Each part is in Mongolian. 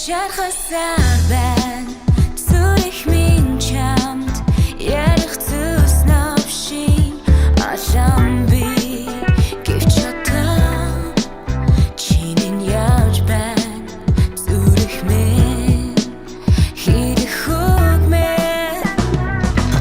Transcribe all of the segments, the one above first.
Шархасаар байна зүрх минь чамд ярих зүс навшин ашам би гэвч одоо чиний яаж байна зүрх минь хэрэг хөгмээ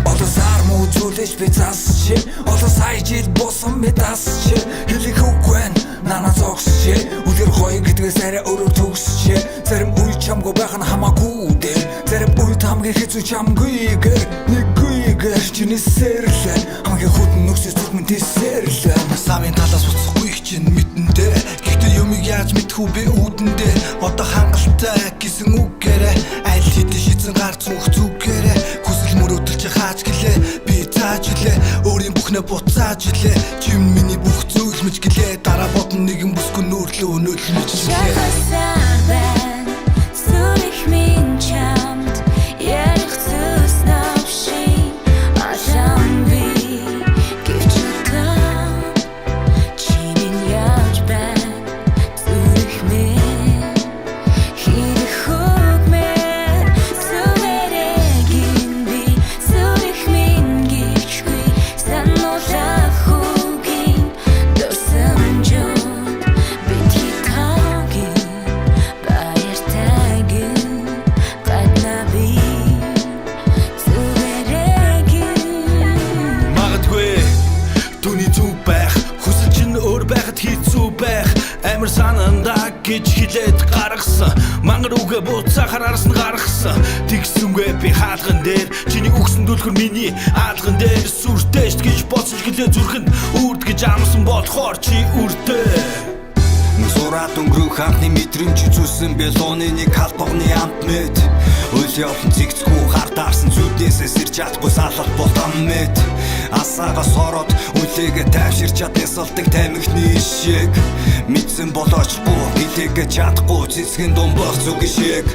Одосаар муу зүйлж би засч одоо сая жил босон би дасч хэлэх үгүй нана зогсч үлгэр гоё гэдгээс арай өөрөөр төгсч зарим үе чамгүй байх нь хамаагүй дээ зарим үед хамгийн хэцүү чамгүйгээр нэггүйгээр чиний сэрлээ хамгийн хүтэн нөхсөс зүрмэн тэсэрлээ Савын талаас буцахгүй их чинь мэдэндээ гэхдээ юмыг яаж мэдхүү би үүдэндээ одоо хангалттай гэсэн үгээрээ аль хэдийн шийдсэн гар цүнх зүгээрээ хүсэл мөрөөдөлж хааж гэлээ би тааж илээ өөрийн бүхнээ буцааж илээ чим миний бүх зүйл мэж гэлээ дараа бодно нэгэн бүсгүй нүүрлээ өнөөлж мэж гэлээ Шархасаар байна зүрх минь чамд ярих зүс навшин ашам би гэвч одоо чиний яаж байна зүрх минь хэрэг хөгмээ зүрэгэн би зүрх минь гэвчгүй сануулах үгийн дурсан жод битгий тагийн баяртайгэн гадна би зүрэгэн Магадгүй түүний зүг байх хүсэл чинь өөр байхад хэцүү байх амар санандаа гэж хэлээд гаргасан мангар үгээ буцаахаар арсан гаргасан тэгсэнгүй би хаалган дээр чиний өгсөн дүлхэр миний хаалган дээр сүртэйш гэж боцож гэлээ зүрхэнд үрд гэж амсан болохоор чи үрдээ Сураад өнгөрөх анхны мэдрэмж үзүүлсэн би лууны нэг халбагны амт мэд Үйл явдлын зэгцгүй хар таарсан зүуднээсээ сэрж чадахгүй салах бол там мэд Асаагаас ороод үлээгээ тайвширч чаднасалдаг тамхины ишиг Мэдсэн болоочгүй гэлээгээ чадахгүй цэцгэн дум бах зүг шиг